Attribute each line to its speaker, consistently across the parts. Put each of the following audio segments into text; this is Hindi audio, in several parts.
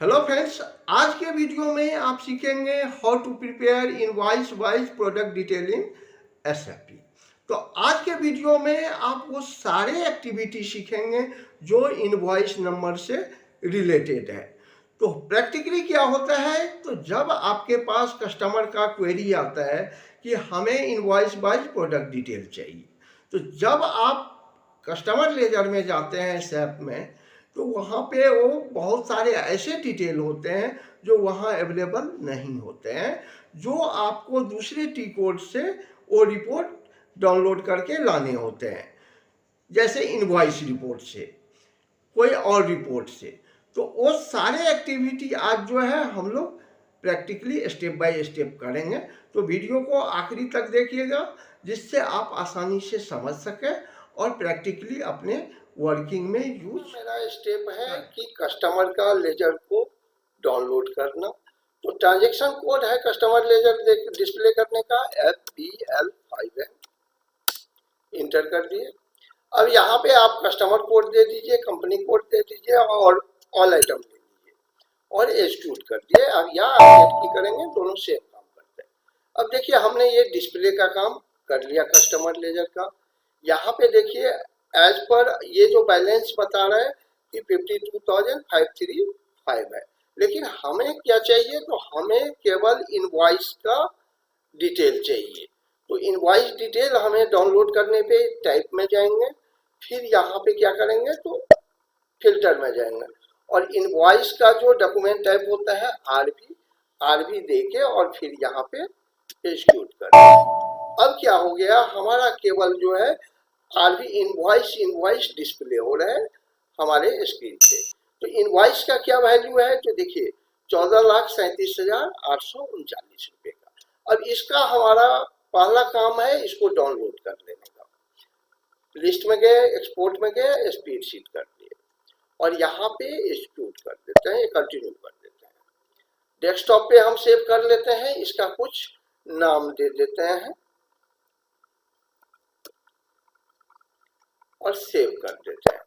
Speaker 1: हेलो फ्रेंड्स, आज के वीडियो में आप सीखेंगे how to prepare invoice wise product detailing SAP. तो आज के वीडियो में आप वो सारे एक्टिविटी सीखेंगे जो इनवॉइस नंबर से रिलेटेड है। तो प्रैक्टिकली क्या होता है, तो जब आपके पास कस्टमर का क्वेरी आता है कि हमें इनवॉइस वाइज प्रोडक्ट डिटेल चाहिए, तो जब आप कस्टमर लेजर में जाते हैं सैप में, तो वहाँ पे वो बहुत सारे ऐसे डिटेल होते हैं जो वहाँ अवेलेबल नहीं होते हैं, जो आपको दूसरे टी कोड से वो रिपोर्ट डाउनलोड करके लाने होते हैं, जैसे इनवॉइस रिपोर्ट से, कोई और रिपोर्ट से। तो वो सारे एक्टिविटी आज जो है हम लोग प्रैक्टिकली स्टेप बाय स्टेप करेंगे। तो वीडियो को आखिरी तक देखिएगा, जिससे आप आसानी से समझ सकें और प्रैक्टिकली अपने वर्किंग में यूज। मेरा स्टेप है कि कस्टमर का लेजर को डाउनलोड करना। तो ट्रांजैक्शन कोड है कस्टमर लेजर डिस्प्ले करने का FBL5 है, इंटर कर दिए। अब यहाँ पे आप कस्टमर कोड दे दीजिए, कंपनी कोड दे दीजिए और ऑल आइटम दे दीजिए और एक्सक्यूट कर दिए। अब यहाँ आप की करेंगे, दोनों सेम काम करते हैं। अब देखिए हमने ये डिस्प्ले का काम कर लिया कस्टमर लेजर का। यहाँ पे देखिए एज पर ये जो बैलेंस बता रहा है कि 52,535 है, लेकिन हमें क्या चाहिए, तो हमें केवल इनवॉइस का डिटेल चाहिए। तो इनवॉइस डिटेल हमें डाउनलोड करने पे टाइप में जाएंगे, फिर यहाँ पे क्या करेंगे, तो फिल्टर में जाएंगे और इनवॉइस का जो डॉक्यूमेंट टाइप होता है आरबी देके और फिर यहाँ पे एग्जीक्यूट करें। अब क्या हो गया, हमारा केवल जो है आरबी इनवॉइस डिस्प्ले हो रहा है हमारे स्क्रीन पे। तो इनवॉइस का क्या वैल्यू है, तो देखिए 14,37,839 रुपए का। अब इसका हमारा पहला काम है इसको डाउनलोड कर लेने का। लिस्ट में गए, एक्सपोर्ट में गए, स्प्रेड शीट कर दिए और यहाँ पे एक्सक्यूट कर देते हैं, कंटिन्यू कर देते हैं। डेस्कटॉप पे हम सेव कर लेते हैं, इसका कुछ नाम दे देते हैं और सेव कर देते हैं।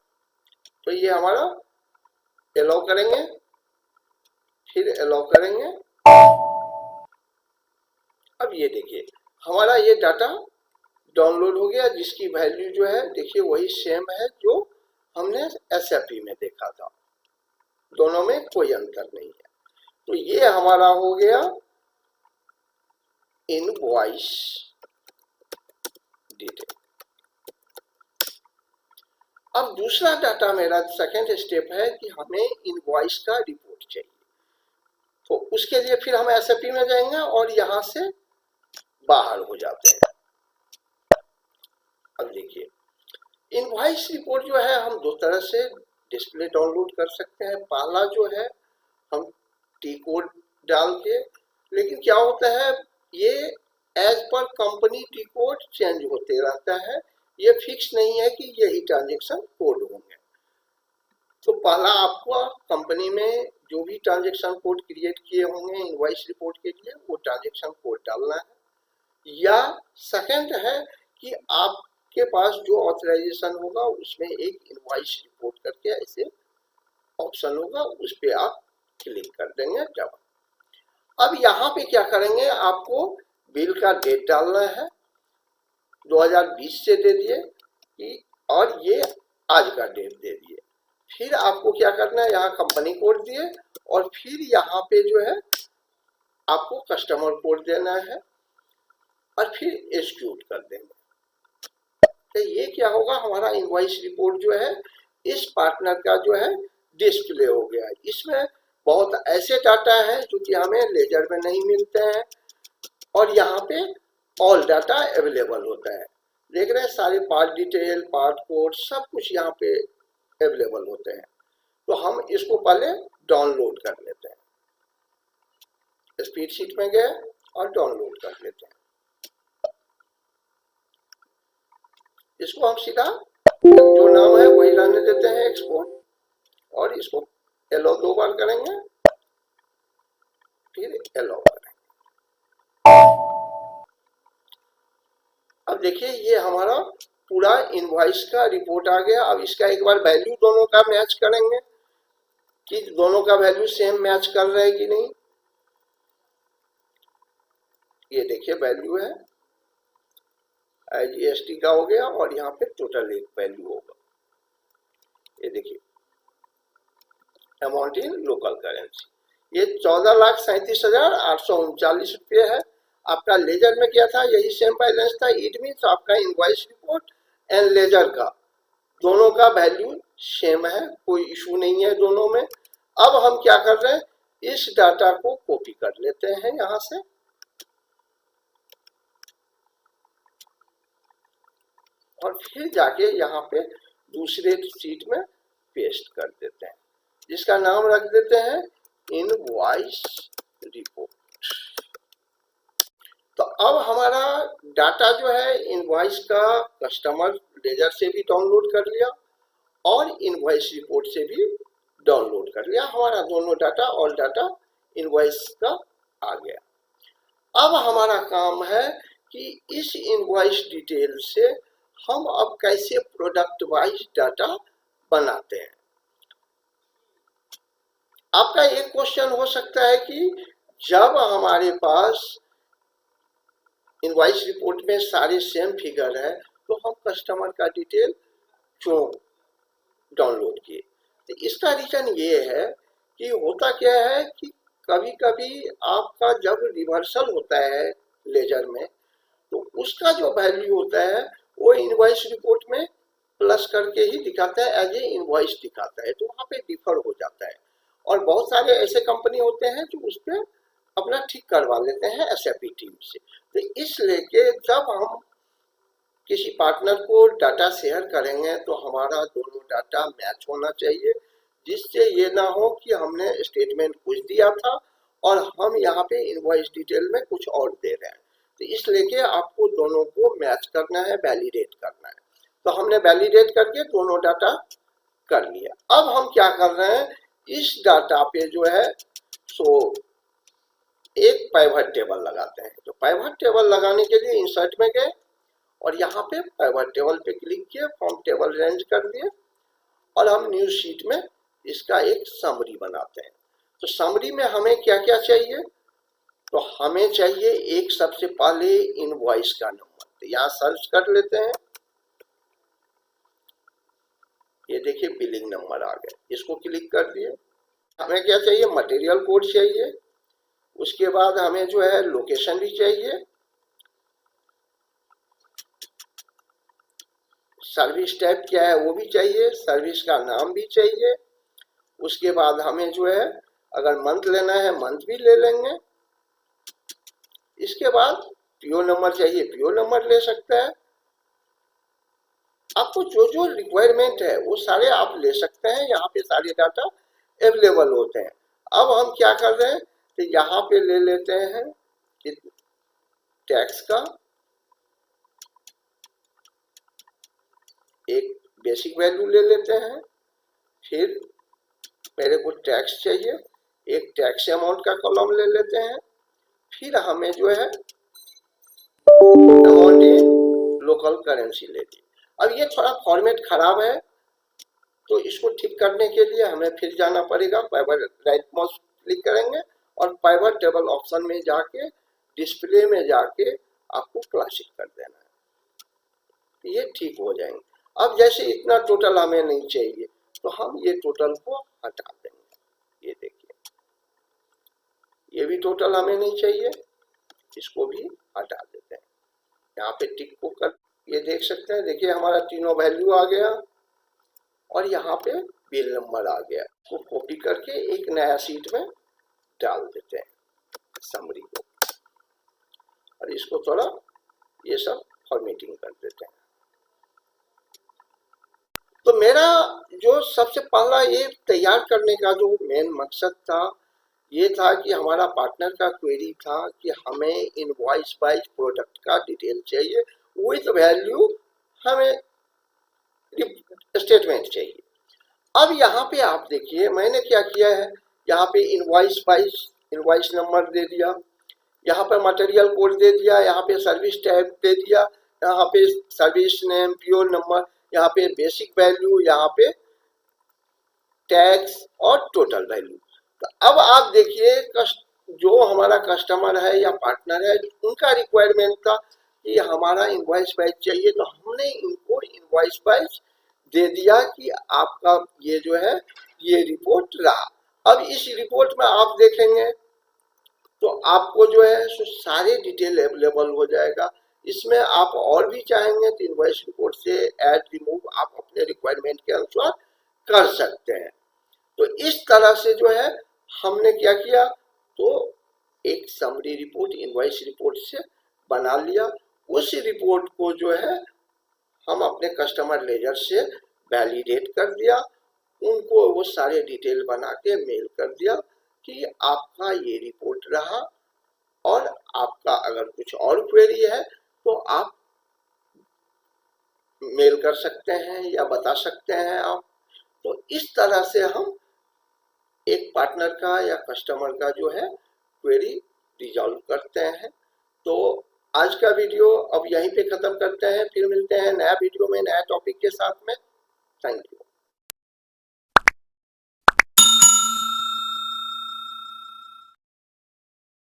Speaker 1: तो ये हमारा अलाउ करेंगे, फिर अलाउ करेंगे। अब ये देखिए हमारा ये डाटा डाउनलोड हो गया, जिसकी वैल्यू जो है देखिए वही सेम है जो हमने एसएपी में देखा था, दोनों में कोई अंतर नहीं है। तो ये हमारा हो गया इनवॉइस डिटेल। अब दूसरा डाटा मेरा सेकेंड स्टेप है कि हमें इनवॉइस का रिपोर्ट चाहिए। तो उसके लिए फिर हम एसएपी में जाएंगे और यहां से बाहर हो जाते हैं। अब देखिए इनवॉइस रिपोर्ट जो है हम दो तरह से डिस्प्ले डाउनलोड कर सकते हैं। पहला जो है हम टी कोड डाल के, लेकिन क्या होता है ये as per company T code change होते रहता है, ये फिक्स नहीं है कि यही ट्रांजैक्शन कोड होंगे। तो पहला आपको कंपनी में जो भी ट्रांजैक्शन कोड क्रिएट किए होंगे इनवॉइस रिपोर्ट के लिए वो ट्रांजैक्शन कोड डालना है, या सेकंड है कि आपके पास जो ऑथराइजेशन होगा उसमें एक इनवॉइस रिपोर्ट करके ऐसे ऑप्शन होगा, उस पर आप क्लिक कर देंगे जब। अब यहाँ पे क्या करेंगे, आपको बिल का डेट डालना है, 2020 से दे दिए कि, और ये आज का डेट दे दिए। फिर आपको क्या करना है, यहाँ कंपनी कोड दिए और फिर यहाँ पे जो है आपको कस्टमर कोड देना है और फिर एक्जीक्यूट कर देंगे। तो ये क्या होगा, हमारा इनवॉइस रिपोर्ट जो है इस पार्टनर का जो है डिस्प्ले हो गया। इसमें बहुत ऐसे डाटा है जो कि हमें लेजर में नहीं मिलते हैं और यहाँ पे ऑल डाटा अवेलेबल होता है। देख रहे हैं सारे पार्ट डिटेल, पार्ट कोड, सब कुछ यहाँ पे अवेलेबल होते हैं। तो हम इसको पहले डाउनलोड कर लेते हैं, स्प्रेड शीट में गए और डाउनलोड कर लेते हैं। इसको हम सीधा जो नाम है वही रहने देते हैं एक्सपोर्ट, और इसको अलाउ 2 बार करेंगे, फिर अलाउ करेंगे। अब देखिए ये हमारा पूरा इनवॉइस का रिपोर्ट आ गया। अब इसका एक बार वैल्यू दोनों का मैच करेंगे, कि दोनों का वैल्यू सेम मैच कर रहा है कि नहीं। ये देखिए वैल्यू है जीएसटी का हो गया और यहाँ पे टोटल एक वैल्यू होगा। ये देखिए अमाउंट इन लोकल करेंसी, ये 14,37,839 रुपये है। आपका लेजर में क्या था, यही सेम बैलेंस था। इट मीन्स आपका इनवॉइस रिपोर्ट एंड लेजर का दोनों का वैल्यू सेम है, कोई इशू नहीं है दोनों में। अब हम क्या कर रहे हैं, इस डाटा को कॉपी कर लेते हैं यहां से और फिर जाके यहाँ पे दूसरे शीट में पेस्ट कर देते हैं, जिसका नाम रख देते हैं इनवॉइस रिपोर्ट। तो अब हमारा डाटा जो है इनवॉइस का कस्टमर लेजर से भी डाउनलोड कर लिया और इनवॉइस रिपोर्ट से भी डाउनलोड कर लिया। हमारा दोनों डाटा और डाटा इनवॉइस का आ गया। अब हमारा काम है कि इस इनवॉइस डिटेल से हम अब कैसे प्रोडक्ट वाइज डाटा बनाते हैं। आपका एक क्वेश्चन हो सकता है कि जब हमारे पास इनवॉइस रिपोर्ट में सारे सेम फिगर है तो हम कस्टमर का डिटेल क्यों डाउनलोड किए। तो इसका रीजन ये है कि होता क्या है कि कभी कभी आपका जब रिवर्सल होता है लेजर में तो उसका जो वैल्यू होता है वो इनवॉइस रिपोर्ट में प्लस करके ही दिखाता है, एज ए इनवॉइस दिखाता है, तो वहाँ पे डिफर हो जाता है। और बहुत सारे ऐसे कंपनी होते हैं जो उस पर अपना ठीक करवा लेते हैं एसएपी टीम से। तो इसलिए जब हम किसी पार्टनर को डाटा शेयर करेंगे तो हमारा दोनों डाटा मैच होना चाहिए, जिससे ये ना हो कि हमने स्टेटमेंट कुछ दिया था और हम यहाँ पे इनवॉइस डिटेल में कुछ और दे रहे हैं। तो इसलिए आपको दोनों को मैच करना है, वैलिडेट करना है। तो हमने वैलिडेट करके दोनों डाटा कर लिया। अब हम क्या कर रहे हैं, इस डाटा पे जो है सो एक पाइवट टेबल लगाते हैं। तो पाइवट टेबल लगाने के लिए इंसर्ट में गए और यहाँ पे पाइवट टेबल पे क्लिक किए, फॉर्म टेबल रेंज कर दिए और हम न्यू शीट में इसका एक समरी बनाते हैं। तो समरी में हमें क्या क्या चाहिए, तो हमें चाहिए एक सबसे पहले इनवॉइस का नंबर। तो यहाँ सर्च कर लेते हैं, ये देखिए बिलिंग नंबर आ गया, इसको क्लिक कर दिए। हमें क्या चाहिए, मटेरियल कोड चाहिए, उसके बाद हमें जो है लोकेशन भी चाहिए, सर्विस टाइप क्या है वो भी चाहिए, सर्विस का नाम भी चाहिए। उसके बाद हमें जो है अगर मंथ लेना है मंथ भी ले लेंगे। इसके बाद पीओ नंबर चाहिए, पीओ नंबर ले सकते हैं। आपको जो जो रिक्वायरमेंट है वो सारे आप ले सकते हैं, यहाँ पे सारे डाटा अवेलेबल होते हैं। अब हम क्या कर रहे हैं, तो यहाँ पे ले लेते हैं कि टैक्स का एक बेसिक वैल्यू ले लेते हैं, फिर मेरे को टैक्स चाहिए, एक टैक्स अमाउंट का कॉलम ले लेते हैं, फिर हमें जो है अमाउंट इन लोकल करेंसी ले ली। अब ये थोड़ा फॉर्मेट खराब है तो इसको ठीक करने के लिए हमें फिर जाना पड़ेगा, पाइवट राइट माउस क्लिक करेंगे और पाइवट टेबल ऑप्शन में जाके डिस्प्ले में जाके आपको क्लासिक कर देना है, ये ठीक हो जाएंगे। अब जैसे इतना टोटल हमें नहीं चाहिए तो हम ये टोटल को हटा देंगे। ये देखिए ये भी टोटल हमें नहीं चाहिए, इसको भी हटा देते हैं। यहाँ पे टिक को कर ये देख सकते हैं, देखिए हमारा तीनों वैल्यू आ गया और यहाँ पे बिल नंबर आ गया। इसको कॉपी करके एक नया शीट में डाल देते हैं समरी को और इसको थोड़ा ये सब फॉर्मेटिंग कर देते हैं। तो मेरा जो सबसे पहला ये तैयार करने का जो मेन मकसद था ये था कि हमारा पार्टनर का क्वेरी था कि हमें इनवॉइस वाइज प्रोडक्ट का डिटेल चाहिए, विथ वैल्यू हमें स्टेटमेंट चाहिए। अब यहाँ पे आप देखिए मैंने क्या किया है, यहाँ पे इनवॉइस वाइज इनवॉइस नंबर दे दिया, यहाँ पे मटेरियल कोड दे दिया, यहाँ पे सर्विस टाइप दे दिया, यहाँ पे सर्विस नेम, पीओ नंबर, यहाँ पे बेसिक वैल्यू, यहाँ पे टैक्स और टोटल वैल्यू। तो अब आप देखिए जो हमारा कस्टमर है या पार्टनर है, उनका रिक्वायरमेंट था कि हमारा इनवॉइस वाइज चाहिए, तो हमने इनको इनवॉइस वाइज दे दिया कि आपका ये जो है ये रिपोर्ट रहा। अब इस रिपोर्ट में आप देखेंगे तो आपको जो है सो सारे डिटेल अवेलेबल हो जाएगा। इसमें आप और भी चाहेंगे तो इनवॉइस रिपोर्ट से ऐड रिमूव आप अपने रिक्वायरमेंट के अनुसार कर सकते हैं। तो इस तरह से जो है हमने क्या किया, तो एक समरी रिपोर्ट इनवॉइस रिपोर्ट से बना लिया। उस रिपोर्ट को जो है हम अपने कस्टमर लेजर से वैलिडेट कर दिया, उनको वो सारे डिटेल बना के मेल कर दिया कि आपका ये रिपोर्ट रहा, और आपका अगर कुछ और क्वेरी है तो आप मेल कर सकते हैं या बता सकते हैं आप। तो इस तरह से हम एक पार्टनर का या कस्टमर का जो है क्वेरी रिजॉल्व करते हैं। तो आज का वीडियो अब यहीं पे खत्म करते हैं, फिर मिलते हैं नया वीडियो में नया टॉपिक के साथ में। Thank you.